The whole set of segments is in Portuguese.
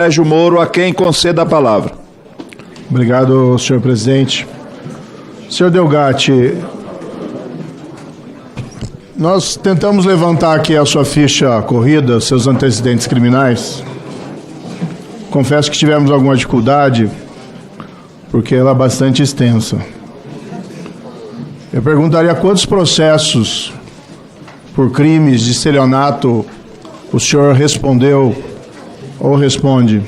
Sérgio Moro, a quem conceda a palavra. Obrigado, senhor presidente. Senhor Delgatti, nós tentamos levantar aqui a sua ficha corrida, seus antecedentes criminais. Confesso que tivemos alguma dificuldade, porque ela é bastante extensa. Eu perguntaria quantos processos por crimes de estelionato o senhor respondeu ou responde?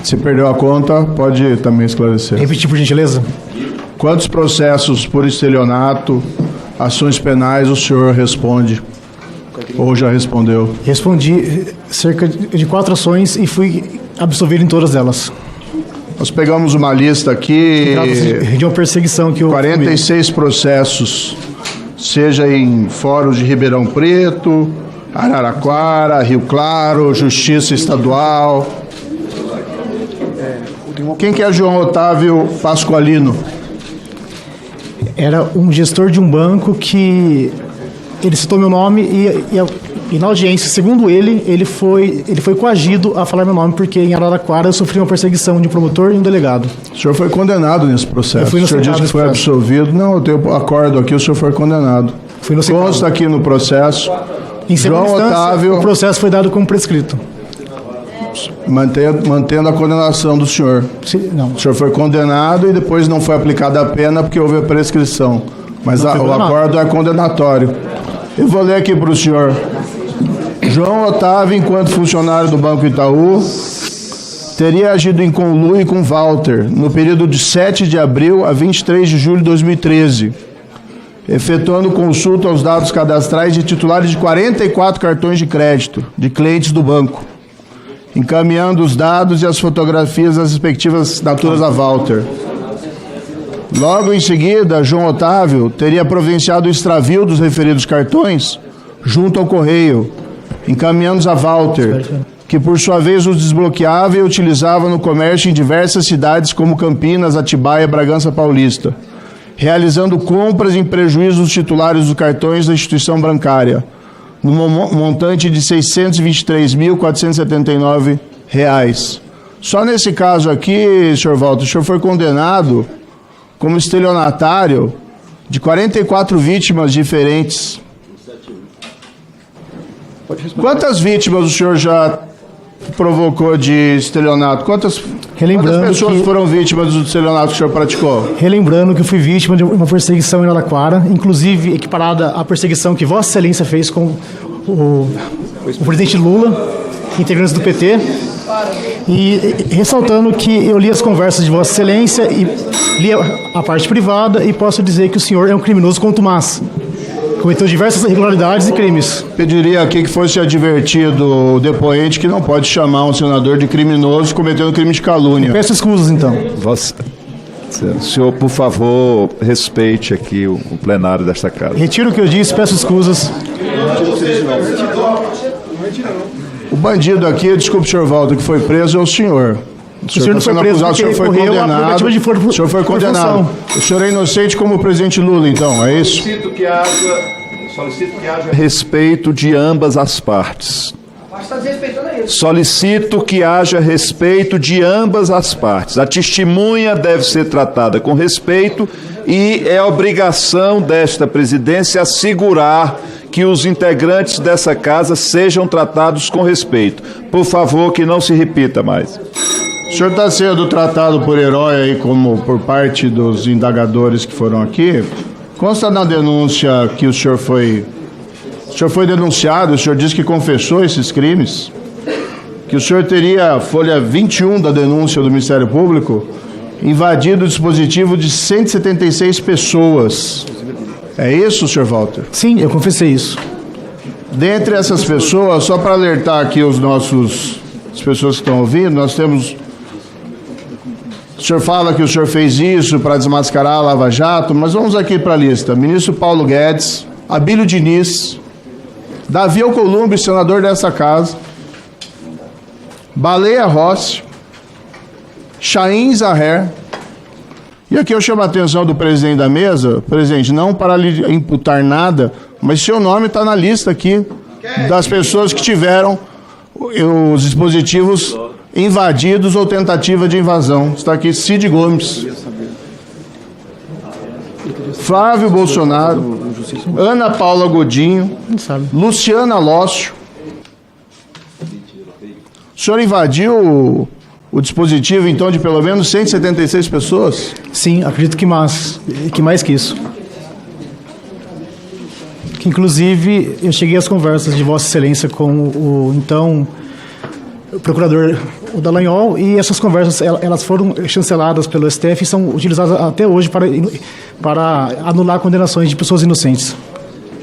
Se perdeu a conta, pode também esclarecer. Repetir, por gentileza. Quantos processos por estelionato, ações penais, o senhor responde ou já respondeu? Respondi cerca de 4 ações e fui absolvido em todas elas. Nós pegamos uma lista aqui, de uma perseguição que eu 46 processos, seja em fóruns de Ribeirão Preto, Araraquara, Rio Claro, Justiça Estadual. Quem que é João Otávio Pasqualino? Era um gestor de um banco que ele citou meu nome e na audiência, segundo ele foi coagido a falar meu nome porque em Araraquara eu sofri uma perseguição de um promotor e um delegado. O senhor foi condenado nesse processo. O senhor disse que foi absolvido. Não, eu tenho acordo aqui, o senhor foi condenado. Consta aqui no processo. Em segunda instância, o processo foi dado como prescrito. Mantendo a condenação do senhor. Não. O senhor foi condenado e depois não foi aplicada a pena porque houve a prescrição. Mas o acordo é condenatório. Eu vou ler aqui para o senhor. João Otávio, enquanto funcionário do Banco Itaú, teria agido em conluio com Walter no período de 7 de abril a 23 de julho de 2013, efetuando consulta aos dados cadastrais de titulares de 44 cartões de crédito de clientes do banco, encaminhando os dados e as fotografias das respectivas assinaturas a Walter. Logo em seguida, João Otávio teria providenciado o extravio dos referidos cartões junto ao correio, encaminhando-os a Walter, que por sua vez os desbloqueava e utilizava no comércio em diversas cidades como Campinas, Atibaia e Bragança Paulista, realizando compras em prejuízo dos titulares dos cartões da instituição bancária, no montante de R$ 623.479. Só nesse caso aqui, senhor Walter, o senhor foi condenado como estelionatário de 44 vítimas diferentes. Quantas vítimas o senhor já provocou de estelionato? Quantas pessoas foram vítimas do estelionato que o senhor praticou? Relembrando que eu fui vítima de uma perseguição em Araraquara, inclusive equiparada à perseguição que Vossa Excelência fez com o presidente Lula, integrantes do PT, e ressaltando que eu li as conversas de Vossa Excelência e li a parte privada e posso dizer que o senhor é um criminoso contumaz. Cometeu diversas irregularidades e crimes. Pediria aqui que fosse advertido o depoente que não pode chamar um senador de criminoso cometendo crime de calúnia. Peço escusas, então. Senhor, por favor, respeite aqui o plenário desta casa. Retiro o que eu disse, peço escusas. O bandido aqui, desculpe, senhor Walter, que foi preso é o senhor. O senhor não foi preso, o senhor foi condenado. O senhor foi condenado. O senhor é inocente como o presidente Lula, então, é isso? Solicito que haja respeito de ambas as partes. Solicito que haja respeito de ambas as partes. A testemunha deve ser tratada com respeito e é obrigação desta presidência assegurar que os integrantes dessa casa sejam tratados com respeito. Por favor, que não se repita mais. O senhor está sendo tratado por herói aí, como por parte dos indagadores que foram aqui. Consta na denúncia que o senhor foi denunciado, o senhor disse que confessou esses crimes, que o senhor teria, folha 21 da denúncia do Ministério Público, invadido o dispositivo de 176 pessoas. É isso, senhor Walter? Sim, eu confessei isso. Dentre essas pessoas, só para alertar aqui as pessoas que estão ouvindo, nós temos... O senhor fala que o senhor fez isso para desmascarar a Lava Jato, mas vamos aqui para a lista. Ministro Paulo Guedes, Abílio Diniz, Davi Alcolumbre, senador dessa casa, Baleia Rossi, Chaim Zahrer. E aqui eu chamo a atenção do presidente da mesa, presidente, não para lhe imputar nada, Mas seu nome está na lista aqui das pessoas que tiveram os dispositivos invadidos ou tentativa de invasão. Está aqui Cid Gomes, Flávio Bolsonaro, Ana Paula Godinho, Luciana Lócio. O senhor invadiu o dispositivo, então, de pelo menos 176 pessoas? Sim, acredito que mais que isso. Que, inclusive, eu cheguei às conversas de Vossa Excelência com o então procurador o Dallagnol, e essas conversas elas foram chanceladas pelo STF e são utilizadas até hoje para anular condenações de pessoas inocentes.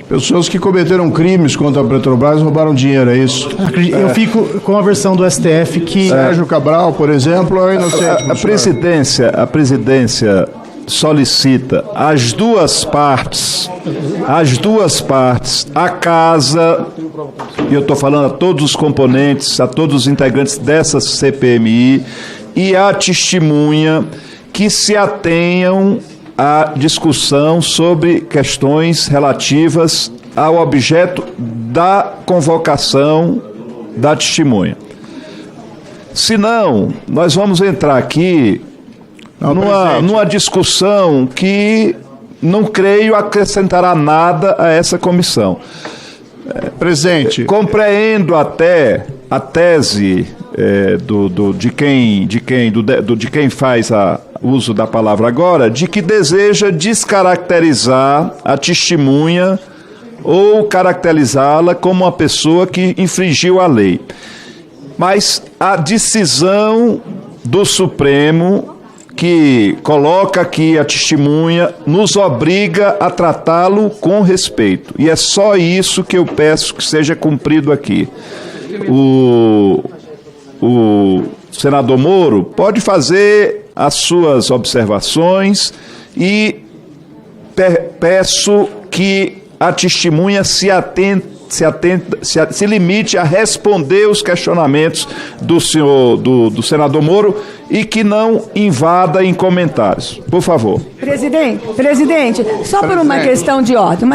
Pessoas que cometeram crimes contra a Petrobras roubaram dinheiro, é isso? Eu fico com a versão do STF que... Sérgio Cabral, por exemplo, é inocente. A presidência solicita às duas partes, a casa, e eu estou falando a todos os componentes, a todos os integrantes dessa CPMI e a testemunha que se atenham à discussão sobre questões relativas ao objeto da convocação da testemunha. Senão, nós vamos entrar aqui numa discussão que não creio acrescentará nada a essa comissão. Presidente. Compreendo até a tese de quem faz o uso da palavra agora, de que deseja descaracterizar a testemunha ou caracterizá-la como uma pessoa que infringiu a lei. Mas a decisão do Supremo, que coloca aqui a testemunha, nos obriga a tratá-lo com respeito. E é só isso que eu peço que seja cumprido aqui. O senador Moro pode fazer as suas observações e peço que a testemunha se limite a responder os questionamentos do senador Moro e que não invada em comentários. Por favor. Presidente, só por uma questão de ordem,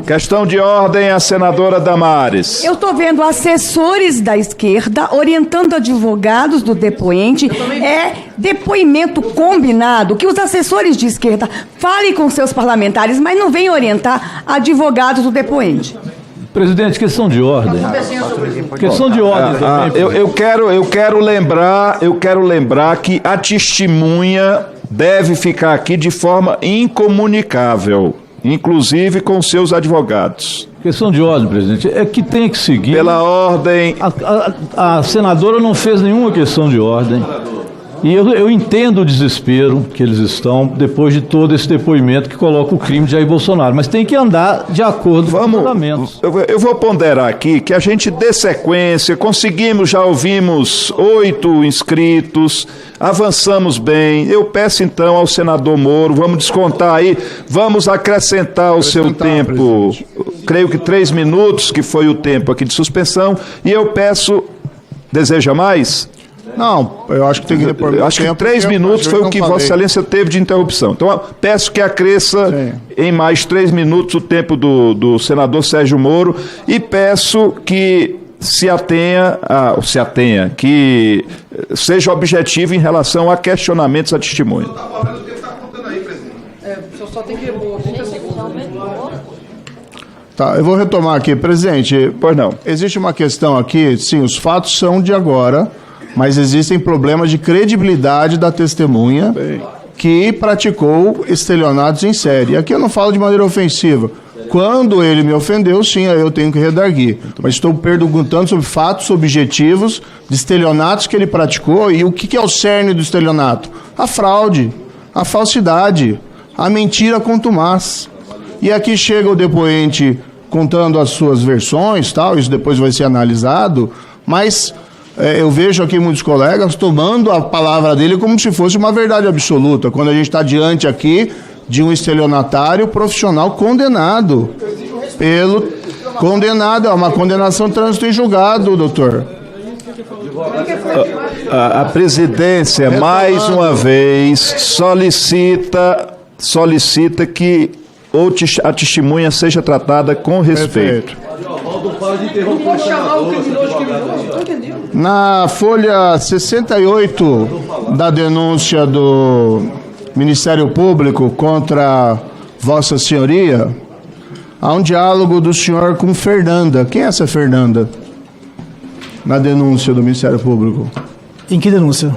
Questão de ordem, a senadora Damares. Eu estou vendo assessores da esquerda orientando advogados do depoente. É depoimento combinado que os assessores de esquerda falem com seus parlamentares, mas não venham orientar advogados do depoente. Presidente, questão de ordem. Questão de ordem também. Eu quero lembrar que a testemunha deve ficar aqui de forma incomunicável, inclusive com seus advogados. Questão de ordem, presidente, é que tem que seguir. Pela ordem. A senadora não fez nenhuma questão de ordem. E eu entendo o desespero que eles estão depois de todo esse depoimento que coloca o crime de Jair Bolsonaro, mas tem que andar de acordo com os fundamentos. Eu vou ponderar aqui que a gente dê sequência, já ouvimos 8 inscritos, avançamos bem. Eu peço então ao senador Moro, vamos descontar aí, vamos acrescentar o seu tempo, creio que 3 minutos, que foi o tempo aqui de suspensão, e eu peço, deseja mais? Não, eu acho que tem que repor. Eu acho que 3 minutos foi o que Vossa Excelência teve de interrupção. Então, peço que acresça em mais 3 minutos o tempo do senador Sérgio Moro e peço que se atenha, que seja objetivo em relação a questionamentos à testemunha. Só tem que repor 30 segundos. Tá, eu vou retomar aqui. Presidente, pois não. Existe uma questão aqui, sim, os fatos são de agora, mas existem problemas de credibilidade da testemunha que praticou estelionatos em série. Aqui eu não falo de maneira ofensiva. Quando ele me ofendeu, sim, aí eu tenho que redarguir. Mas estou perguntando sobre fatos objetivos de estelionatos que ele praticou. E o que é o cerne do estelionato? A fraude, a falsidade, a mentira contumaz. E aqui chega o depoente contando as suas versões, tal, isso depois vai ser analisado, mas eu vejo aqui muitos colegas tomando a palavra dele como se fosse uma verdade absoluta, quando a gente está diante aqui de um estelionatário profissional condenado. Condenado, é uma condenação de trânsito em julgado, doutor. A presidência, mais uma vez, solicita que ou a testemunha seja tratada com respeito. Na folha 68 da denúncia do Ministério Público contra Vossa Senhoria, há um diálogo do senhor com Fernanda. Quem é essa Fernanda? Na denúncia do Ministério Público. Em que denúncia?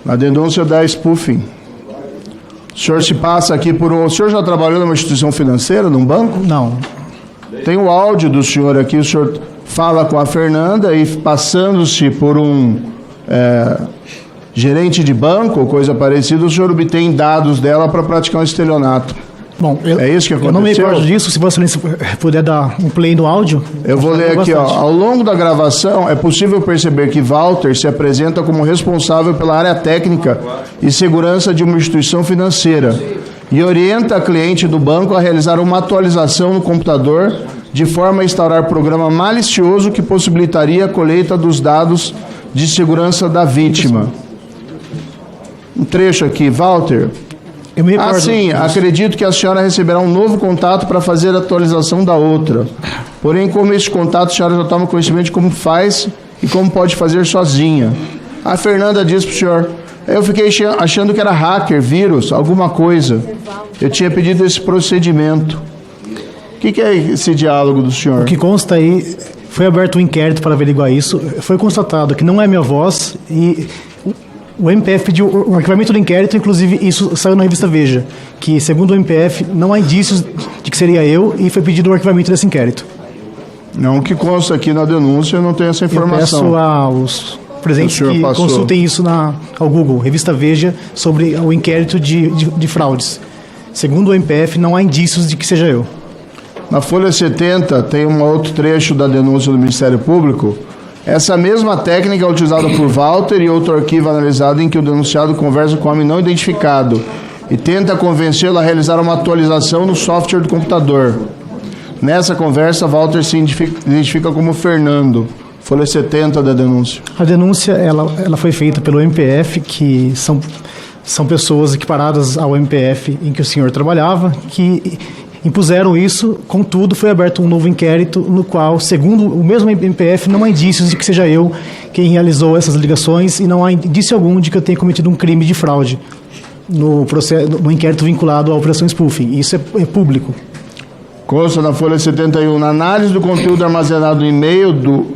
Na denúncia da spoofing. O senhor se passa aqui por um... O senhor já trabalhou numa instituição financeira, num banco? Não. Tem o áudio do senhor aqui, o senhor fala com a Fernanda e passando-se por um gerente de banco ou coisa parecida, o senhor obtém dados dela para praticar um estelionato. Bom, é isso que aconteceu? Eu não me recordo disso. Se Vossa Excelência puder dar um play no áudio. Eu vou ler aqui, ó. Ao longo da gravação, é possível perceber que Walter se apresenta como responsável pela área técnica e segurança de uma instituição financeira e orienta a cliente do banco a realizar uma atualização no computador de forma a instaurar programa malicioso que possibilitaria a colheita dos dados de segurança da vítima. Um trecho aqui, Walter. Eu me recordo. Sim, acredito que a senhora receberá um novo contato para fazer a atualização da outra. Porém, como este contato, a senhora já toma conhecimento de como faz e como pode fazer sozinha. A Fernanda disse para o senhor, eu fiquei achando que era hacker, vírus, alguma coisa. Eu tinha pedido esse procedimento. O que é esse diálogo do senhor? O que consta aí, foi aberto um inquérito para averiguar isso, foi constatado que não é minha voz e... O MPF pediu o arquivamento do inquérito, inclusive isso saiu na revista Veja, que segundo o MPF não há indícios de que seria eu e foi pedido o arquivamento desse inquérito. Não, o que consta aqui na denúncia, eu não tenho essa informação. Eu peço aos presentes que consultem isso ao Google, revista Veja, sobre o inquérito de fraudes. Segundo o MPF, não há indícios de que seja eu. Na folha 70 tem um outro trecho da denúncia do Ministério Público. Essa mesma técnica é utilizada por Walter e outro arquivo analisado em que o denunciado conversa com um homem não identificado e tenta convencê-lo a realizar uma atualização no software do computador. Nessa conversa, Walter se identifica como Fernando. Folha 70 da denúncia. A denúncia ela foi feita pelo MPF, que são pessoas equiparadas ao MPF em que o senhor trabalhava, que... impuseram isso, contudo, foi aberto um novo inquérito no qual, segundo o mesmo MPF, não há indícios de que seja eu quem realizou essas ligações e não há indício algum de que eu tenha cometido um crime de fraude no inquérito vinculado à operação spoofing. Isso é público. Consta na folha 71, na análise do conteúdo armazenado no e-mail do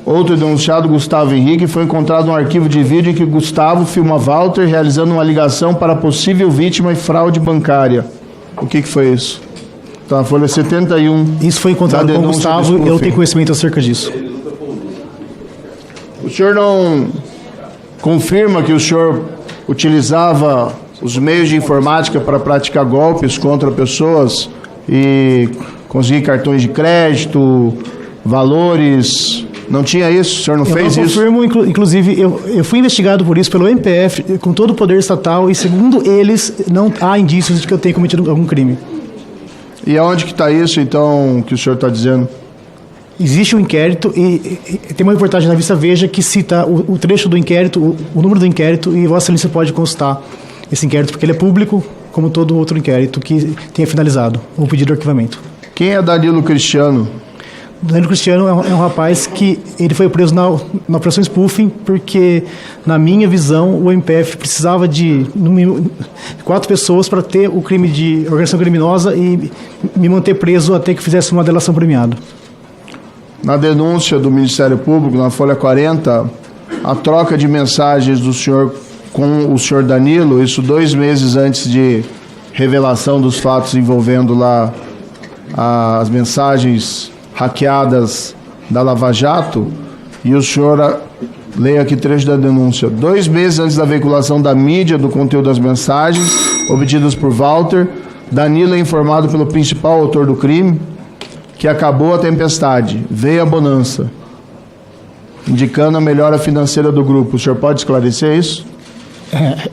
outro denunciado, Gustavo Henrique, foi encontrado um arquivo de vídeo em que Gustavo filma Walter realizando uma ligação para possível vítima e fraude bancária. O que foi isso? Tá, na folha 71. Isso foi encontrado com o Gustavo e eu tenho conhecimento acerca disso. O senhor não confirma que o senhor utilizava os meios de informática para praticar golpes contra pessoas e conseguir cartões de crédito, valores? Não tinha isso? O senhor não fez isso? Eu confirmo, inclusive, eu fui investigado por isso pelo MPF, com todo o poder estatal, e segundo eles, não há indícios de que eu tenha cometido algum crime. E aonde que está isso, então, que o senhor está dizendo? Existe um inquérito e tem uma reportagem na revista Veja que cita o trecho do inquérito, o número do inquérito, e Vossa Excelência pode consultar esse inquérito, porque ele é público, como todo outro inquérito que tenha finalizado ou pedido arquivamento. Quem é Danilo Cristiano? Danilo Cristiano é um rapaz que ele foi preso na operação spoofing porque, na minha visão, o MPF precisava de 4 pessoas para ter o crime de organização criminosa e me manter preso até que fizesse uma delação premiada. Na denúncia do Ministério Público, na folha 40, a troca de mensagens do senhor com o senhor Danilo, isso 2 meses antes de revelação dos fatos envolvendo lá as mensagens hackeadas da Lava Jato, e o senhor leia aqui trecho da denúncia. 2 meses antes da veiculação da mídia do conteúdo das mensagens obtidas por Walter, Danilo é informado pelo principal autor do crime que acabou a tempestade, veio a bonança, indicando a melhora financeira do grupo. O senhor pode esclarecer isso?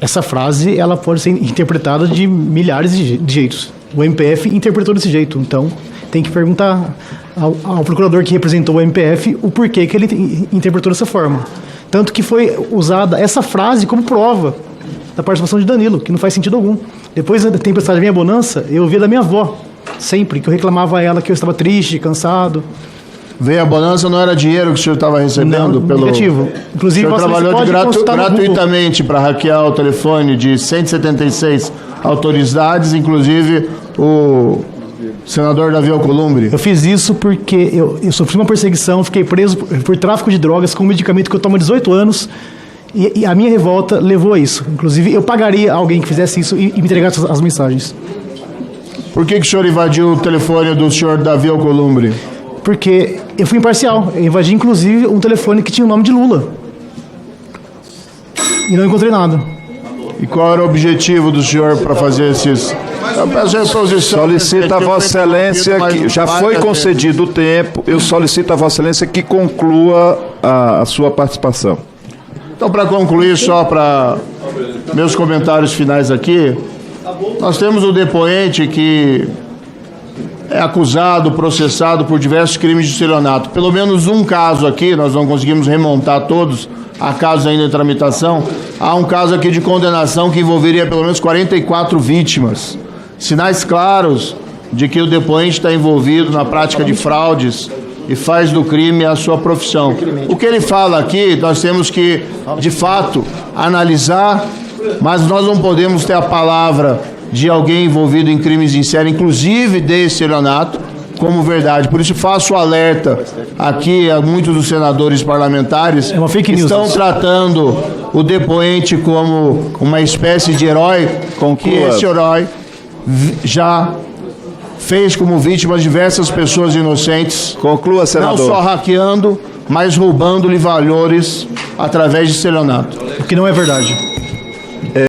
Essa frase ela pode ser interpretada de milhares de jeitos. O MPF interpretou desse jeito, então tem que perguntar ao procurador que representou o MPF o porquê que ele interpretou dessa forma. Tanto que foi usada essa frase como prova da participação de Danilo, que não faz sentido algum. Depois da tempestade vem a bonança, eu ouvi da minha avó sempre, que eu reclamava a ela que eu estava triste, cansado. Veio a bonança, não era dinheiro que o senhor estava recebendo? Não, negativo. Inclusive, o senhor Vossa trabalhou Excelência pode consultar no Google. gratuitamente para hackear o telefone de 176 autoridades, inclusive o senador Davi Alcolumbre. Eu fiz isso porque eu sofri uma perseguição, fiquei preso por tráfico de drogas com um medicamento que eu tomo há 18 anos e a minha revolta levou a isso. Inclusive, eu pagaria alguém que fizesse isso e me entregasse as mensagens. Por que o senhor invadiu o telefone do senhor Davi Alcolumbre? Porque eu fui imparcial. Eu invadi, inclusive, um telefone que tinha o nome de Lula. E não encontrei nada. E qual era o objetivo do senhor para fazer esses... Solicito a Vossa Excelência, que já foi concedido o tempo, eu solicito a Vossa Excelência que conclua a sua participação. Então, para concluir, só para meus comentários finais aqui, nós temos o depoente que é acusado, processado por diversos crimes de estelionato. Pelo menos um caso aqui, nós não conseguimos remontar todos, há casos ainda em tramitação, há um caso aqui de condenação que envolveria pelo menos 44 vítimas. Sinais claros de que o depoente está envolvido na prática de fraudes e faz do crime a sua profissão. O que ele fala aqui, nós temos que, de fato, analisar, mas nós não podemos ter a palavra de alguém envolvido em crimes em série, inclusive de estelionato, como verdade. Por isso faço alerta aqui a muitos dos senadores parlamentares é uma fake news. Estão tratando o depoente como uma espécie de herói, que esse herói já fez como vítimas diversas pessoas inocentes. Conclua, senador. Não só hackeando, mas roubando-lhe valores através de estelionato. O que não é verdade.